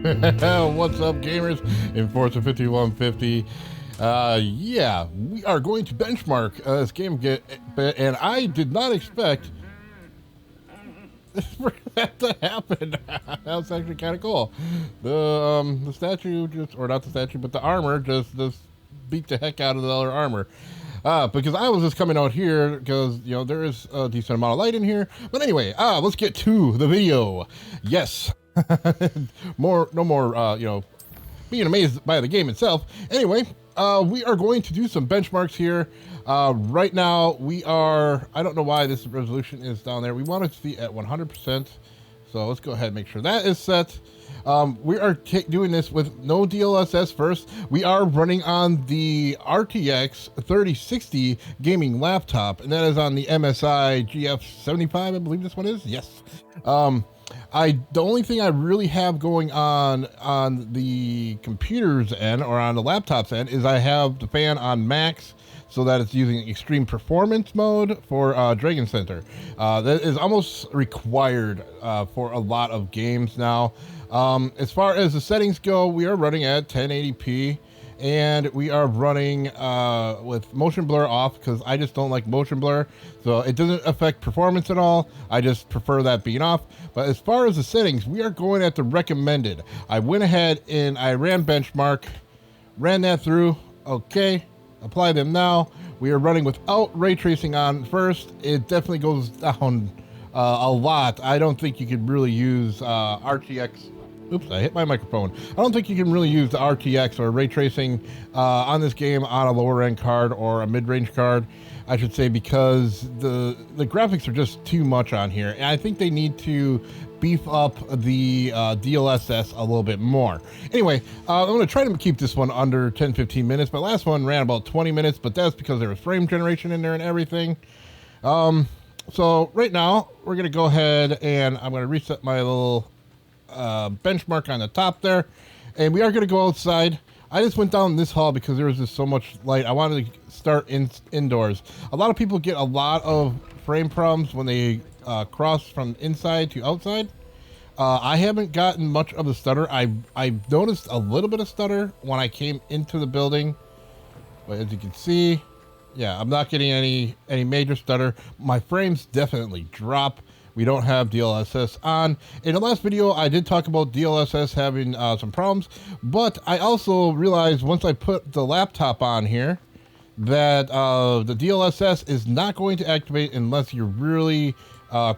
What's up, gamers? Enforcer 5150. Yeah, we are going to benchmark this game, and I did not expect for that to happen. That was actually kind of cool. The statue just, or not the statue, but the armor just beat the heck out of the other armor. Because I was just coming out here because, you know, there is a decent amount of light in here. But anyway, let's get to the video. Yes. No more, you know, being amazed by the game itself. Anyway, we are going to do some benchmarks here. Right now, we are, I don't know why this resolution is down there. We want it to be at 100%. So let's go ahead and make sure that is set. We are doing this with no DLSS first. We are running on the RTX 3060 gaming laptop, and that is on the MSI GF75, I believe this one is. Yes. The only thing I really have going on the computer's end or on the laptop's end is I have the fan on max, so that it's using extreme performance mode for Dragon Center. That is almost required for a lot of games now. As far as the settings go, we are running at 1080p, and we are running with motion blur off because I just don't like motion blur, so it doesn't affect performance at all. I just prefer that being off. But as far as the settings, we are going at the recommended. I went ahead and I ran benchmark, ran that through. Okay, apply them now. We are running without ray tracing on first. It definitely goes down a lot. I don't think you could really use RTX. Oops, I hit my microphone. I don't think you can really use the RTX or ray tracing on this game on a lower end card or a mid-range card, I should say, because the graphics are just too much on here. And I think they need to beef up the DLSS a little bit more. Anyway, I'm going to try to keep this one under 10-15 minutes. My last one ran about 20 minutes, but that's because there was frame generation in there and everything. So right now, we're going to go ahead and I'm going to reset my little benchmark on the top there, and we are going to go outside. I just went down this hall because there was just so much light. I wanted to start indoors. A lot of people get a lot of frame problems when they cross from inside to outside. I haven't gotten much of the stutter. I noticed a little bit of stutter when I came into the building, but as you can see, yeah, I'm not getting any major stutter. My frames definitely drop. We don't have DLSS on. In the last video, I did talk about DLSS having some problems, but I also realized once I put the laptop on here that the DLSS is not going to activate unless you're really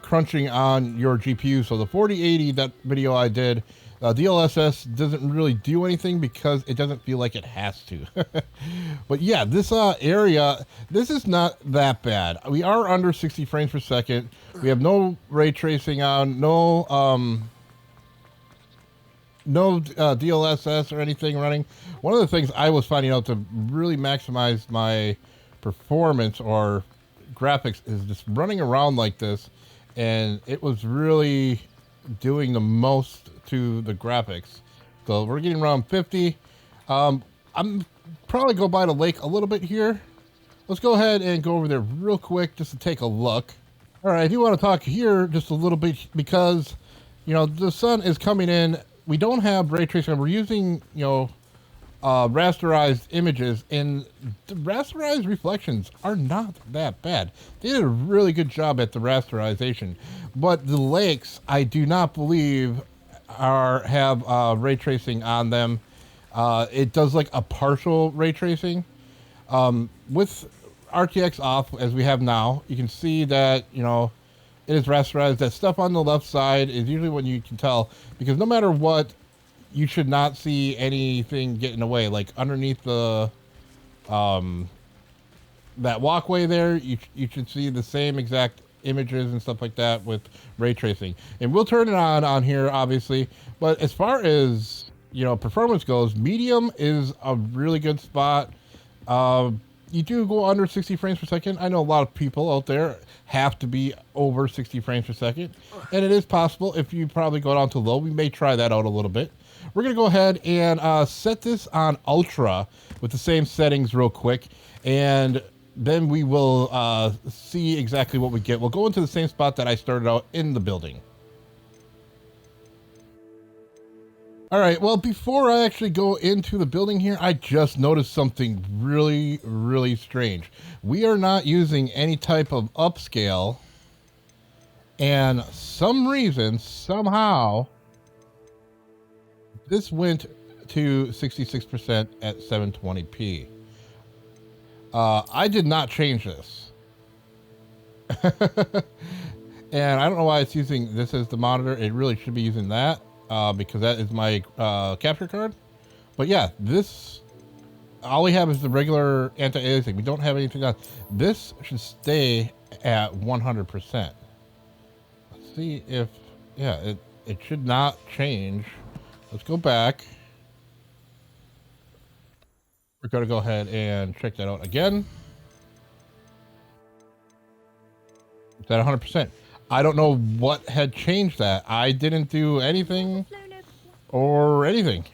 crunching on your GPU. So the 4080, that video I did, DLSS doesn't really do anything because it doesn't feel like it has to. But yeah, this area, this is not that bad. We are under 60 frames per second. We have no ray tracing on, no DLSS or anything running. One of the things I was finding out to really maximize my performance or graphics is just running around like this, and it was really doing the most to the graphics. So we're getting around 50. I'm probably go by the lake a little bit here. Let's go ahead and go over there real quick just to take a look. All right, I do want to talk here just a little bit because, you know, the sun is coming in. We don't have ray tracing. We're using, you know, rasterized images, and the rasterized reflections are not that bad. They did a really good job at the rasterization, but the lakes, I do not believe have ray tracing on them. It does like a partial ray tracing. With RTX off, as we have now, you can see that, you know, it is rasterized. That stuff on the left side is usually when you can tell, because no matter what, you should not see anything getting away. Like underneath the that walkway there, you should see the same exact images and stuff like that with ray tracing. And we'll turn it on here, obviously. But as far as, you know, performance goes, medium is a really good spot. You do go under 60 frames per second. I know a lot of people out there have to be over 60 frames per second, and it is possible if you probably go down to low. We may try that out a little bit. We're going to go ahead and set this on ultra with the same settings real quick, and then we will see exactly what we get. We'll go into the same spot that I started out in the building. All right, well, before I actually go into the building here, I just noticed something really, really strange. We are not using any type of upscale, and some reason, somehow, this went to 66% at 720p. I did not change this. And I don't know why it's using this as the monitor. It really should be using that because that is my capture card. But yeah, this, all we have is the regular anti-aliasing. We don't have anything else. This should stay at 100%. Let's see if, yeah, it should not change. Let's go back. We're going to go ahead and check that out again. It's at 100%. I don't know what had changed that. I didn't do anything or anything.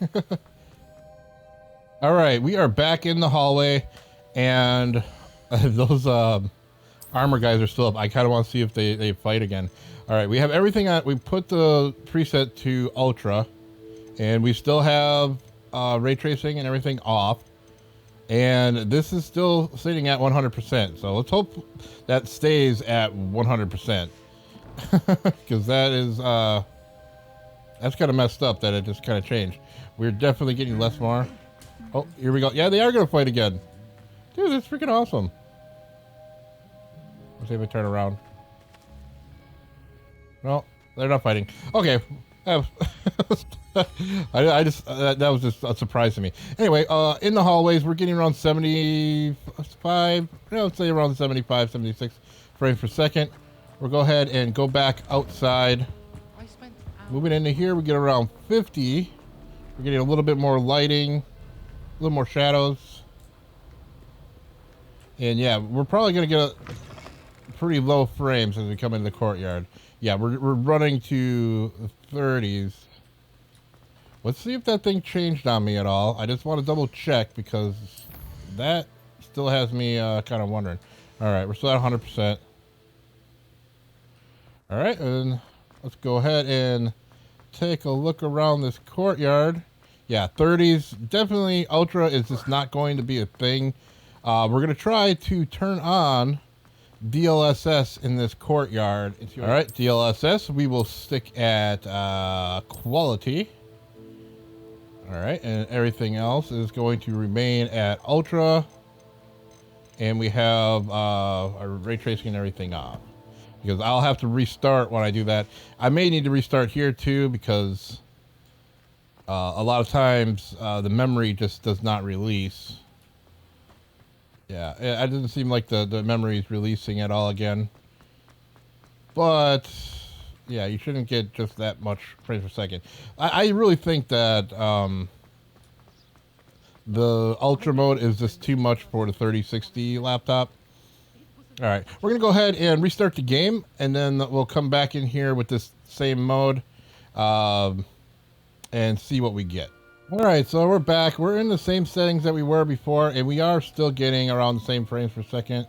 All right, we are back in the hallway, and those armor guys are still up. I kind of want to see if they fight again. All right, we have everything on. We put the preset to ultra, and we still have ray tracing and everything off. And this is still sitting at 100%. So let's hope that stays at 100%. Because that is, that's kind of messed up that it just kind of changed. We're definitely getting less more. Oh, here we go. Yeah, they are going to fight again. Dude, that's freaking awesome. Let's see if I turn around. No, they're not fighting. Okay. I just that was just a surprise to me. Anyway, in the hallways we're getting around 75, let's say around 75, 76 frames per second. We'll go ahead and go back outside. Moving into here, we get around 50. We're getting a little bit more lighting, a little more shadows, and yeah, we're probably gonna get pretty low frames as we come into the courtyard. Yeah, we're running to the 30s. Let's see if that thing changed on me at all. I just want to double check because that still has me kind of wondering. All right, we're still at 100%. All right, and let's go ahead and take a look around this courtyard. Yeah, 30s. Definitely ultra is just not going to be a thing. We're going to try to turn on DLSS in this courtyard. All right, DLSS, we will stick at quality. All right, and everything else is going to remain at ultra. And we have our ray tracing and everything off. Because I'll have to restart when I do that. I may need to restart here too because a lot of times the memory just does not release. Yeah, it doesn't seem like the memory is releasing at all again. But yeah, you shouldn't get just that much frames per second. I really think that the ultra mode is just too much for the 3060 laptop. All right, we're gonna go ahead and restart the game, and then we'll come back in here with this same mode and see what we get. All right, so we're back. We're in the same settings that we were before, and we are still getting around the same frames per second.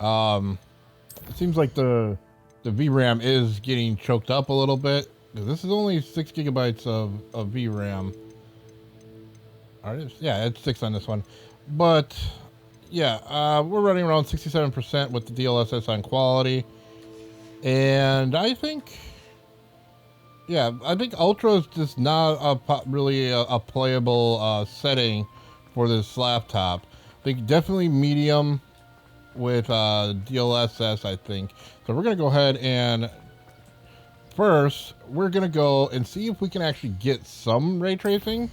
It seems like the VRAM is getting choked up a little bit. This is only 6 gigabytes of VRAM. All right, yeah, it's 6 on this one. But yeah, we're running around 67% with the DLSS on quality. And I think, yeah, I think Ultra is just not really a playable setting for this laptop. I think definitely medium with DLSS, I think. So we're going to go ahead and first, we're going to go and see if we can actually get some ray tracing,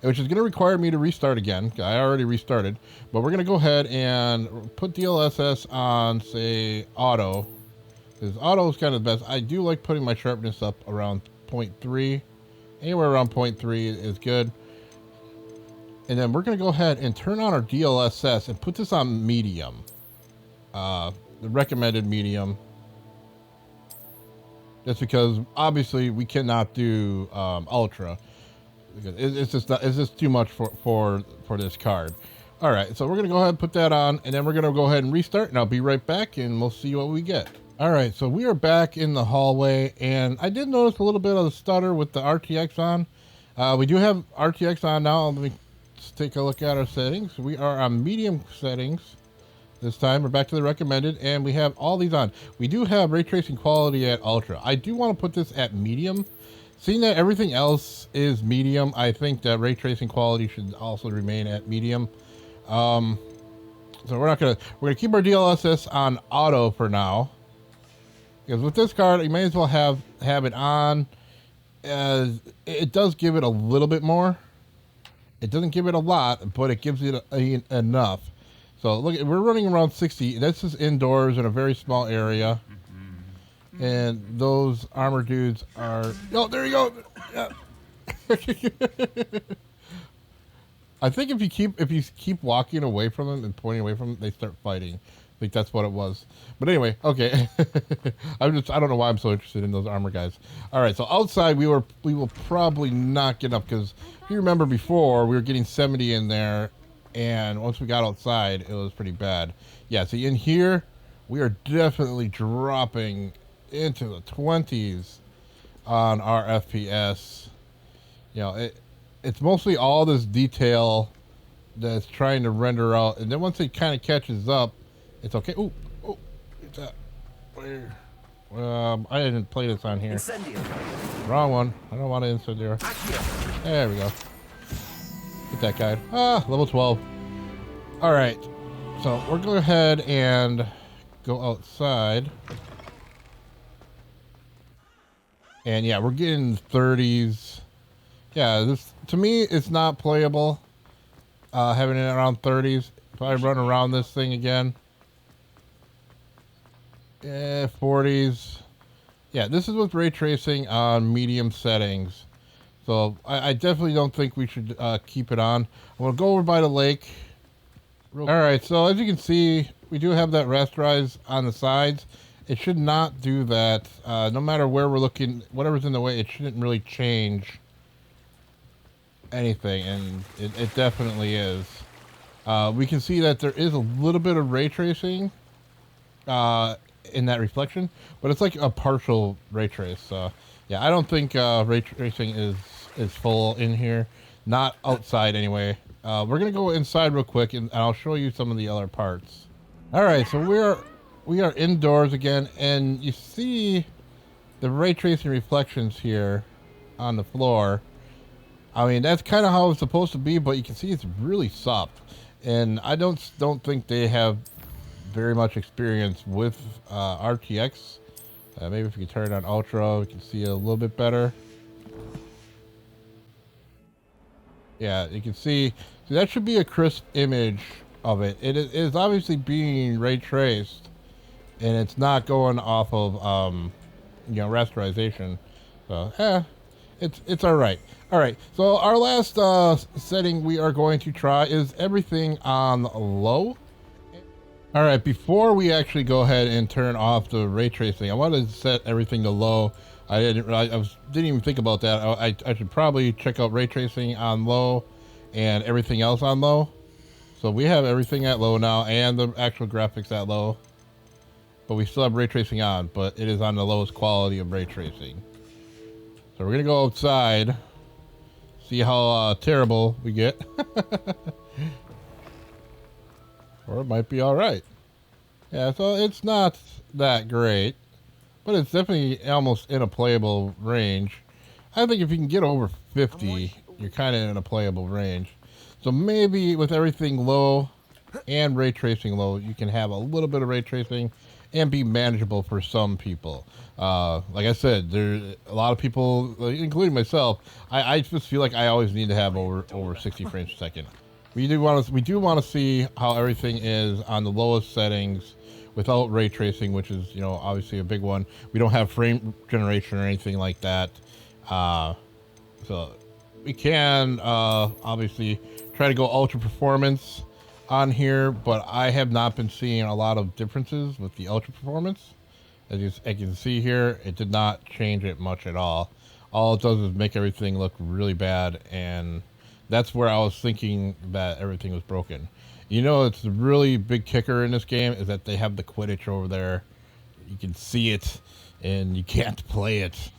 which is going to require me to restart again. I already restarted, but we're going to go ahead and put DLSS on, say, auto. Because auto is kind of the best. I do like putting my sharpness up around 0.3. Anywhere around 0.3 is good. And then we're going to go ahead and turn on our DLSS and put this on medium. The recommended medium. Just because obviously we cannot do ultra. Because it's just too much for this card. All right, so we're going to go ahead and put that on, and then we're going to go ahead and restart, and I'll be right back, and we'll see what we get. All right, so we are back in the hallway, and I did notice a little bit of the stutter with the RTX on. We do have RTX on now. Let me just take a look at our settings. We are on medium settings this time. We're back to the recommended, and we have all these on. We do have ray tracing quality at ultra. I do want to put this at medium. Seeing that everything else is medium, I think that ray tracing quality should also remain at medium. So we're gonna keep our DLSS on auto for now, because with this card you may as well have it on, as it does give it a little bit more. It doesn't give it a lot, but it gives it enough. So look, we're running around 60. This is indoors in a very small area. And those armor dudes are... Oh, there you go. Yeah. I think if you keep walking away from them and pointing away from them, they start fighting. I think that's what it was. But anyway, okay. I don't know why I'm so interested in those armor guys. All right, so outside we will probably not get up, because if you remember before, we were getting 70 in there, and once we got outside, it was pretty bad. Yeah, see, in here, we are definitely dropping into the 20s on our FPS. You know, it's mostly all this detail that's trying to render out, and then once it kind of catches up, it's okay. Oh, it's that. Where? I didn't play this on here. Wrong one. I don't want to incendiary. There we go. Get that guy. Level 12. All right. So we're going to go ahead and go outside. And yeah, we're getting 30s. Yeah, this, to me, it's not playable. Having it around 30s. If I run around this thing again. 40s. Yeah, this is with ray tracing on medium settings. So I definitely don't think we should keep it on. I'm going to go over by the lake. Alright, so as you can see, we do have that rasterize on the sides. It should not do that. No matter where we're looking, whatever's in the way, it shouldn't really change anything, and it definitely is. We can see that there is a little bit of ray tracing in that reflection, but it's like a partial ray trace. So yeah, I don't think ray tracing is full in here, not outside anyway. We're gonna go inside real quick, and I'll show you some of the other parts. All right, so we are indoors again, and you see the ray tracing reflections here on the floor. I mean, that's kind of how it's supposed to be, but you can see it's really soft, and I don't think they have very much experience with RTX. Maybe if we can turn it on ultra, we can see it a little bit better. Yeah, you can see that should be a crisp image of it. It is obviously being ray traced, and it's not going off of you know, rasterization. So it's all right. All right, so our last setting we are going to try is everything on low. All right, before we actually go ahead and turn off the ray tracing, I wanted to set everything to low. I didn't even think about that. I should probably check out ray tracing on low and everything else on low. So we have everything at low now, and the actual graphics at low, but we still have ray tracing on, but it is on the lowest quality of ray tracing. So we're gonna go outside, see how terrible we get. Or it might be all right. Yeah, so it's not that great, but it's definitely almost in a playable range. I think if you can get over 50, you're kind of in a playable range. So maybe with everything low and ray tracing low, you can have a little bit of ray tracing and be manageable for some people. Like I said, there's a lot of people, including myself, I just feel like I always need to have over 60 frames per second. We do want to see how everything is on the lowest settings without ray tracing, which is, you know, obviously a big one. We don't have frame generation or anything like that. So we can obviously try to go ultra performance on here, but I have not been seeing a lot of differences with the ultra performance. As you can see here, it did not change it much at all. All it does is make everything look really bad, and that's where I was thinking that everything was broken. You know, it's the really big kicker in this game is that they have the Quidditch over there. You can see it, and you can't play it.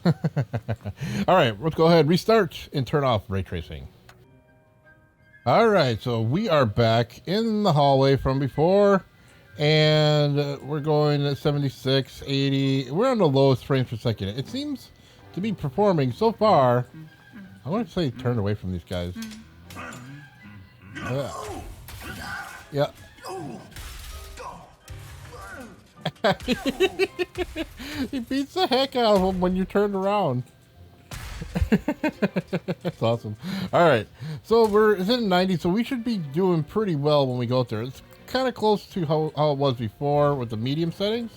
All right, let's go ahead, restart, and turn off ray tracing. All right, so we are back in the hallway from before, and we're going at 76, 80. We're on the lowest frames per second. It seems to be performing so far. I want to say turn away from these guys. Yeah. He beats the heck out of him when you turn around. That's awesome. All right, so it's in 90, so we should be doing pretty well when we go out there. It's kind of close to how it was before with the medium settings.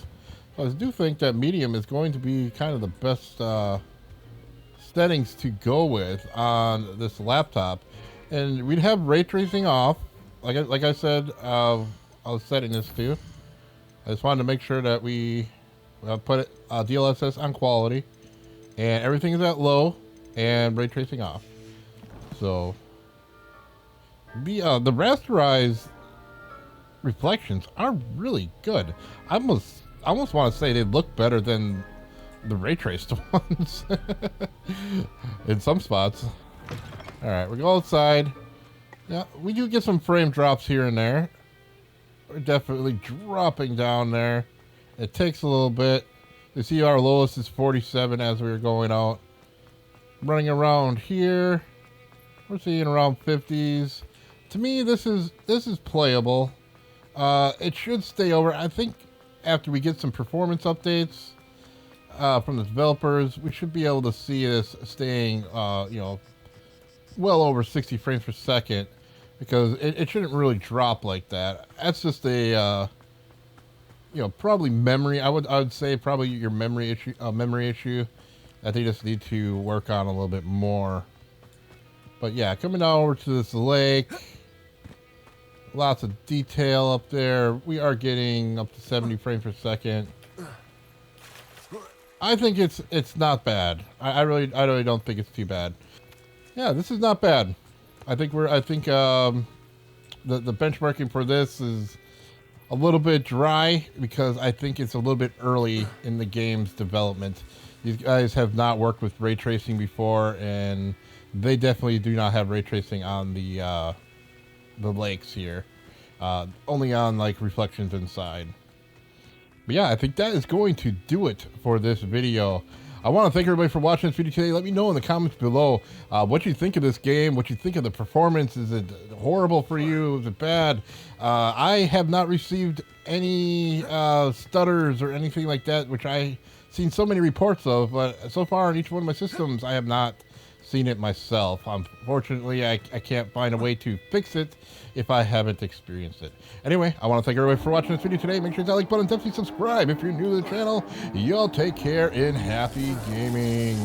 So I do think that medium is going to be kind of the best settings to go with on this laptop, and we'd have ray tracing off. Like I said, I was setting this to. I just wanted to make sure that we put it DLSS on quality, and everything is at low, and ray tracing off. So the rasterized reflections are really good. I almost want to say they look better than the ray traced ones in some spots. All right, we go outside. Yeah, we do get some frame drops here and there. We're definitely dropping down there. It takes a little bit. You see our lowest is 47 as we were going out. Running around here, we're seeing around 50s. To me, this is playable. It should stay over. I think after we get some performance updates from the developers, we should be able to see this staying, well over 60 frames per second, because it shouldn't really drop like that. That's just a, probably memory. I would say probably your memory issue that they just need to work on a little bit more. But yeah, coming down over to this lake, lots of detail up there. We are getting up to 70 frames per second. I think it's not bad. I really don't think it's too bad. Yeah, this is not bad. I think the benchmarking for this is a little bit dry, because I think it's a little bit early in the game's development. These guys have not worked with ray tracing before, and they definitely do not have ray tracing on the lakes here. Only on like reflections inside. But yeah, I think that is going to do it for this video. I want to thank everybody for watching this video today. Let me know in the comments below what you think of this game, what you think of the performance. Is it horrible for you? Is it bad? I have not received any stutters or anything like that, which I've seen so many reports of, but so far on each one of my systems, I have not seen it myself. Unfortunately, I can't find a way to fix it if I haven't experienced it. Anyway, I want to thank everybody for watching this video today. Make sure to hit that like button, definitely subscribe if you're new to the channel. Y'all take care and happy gaming.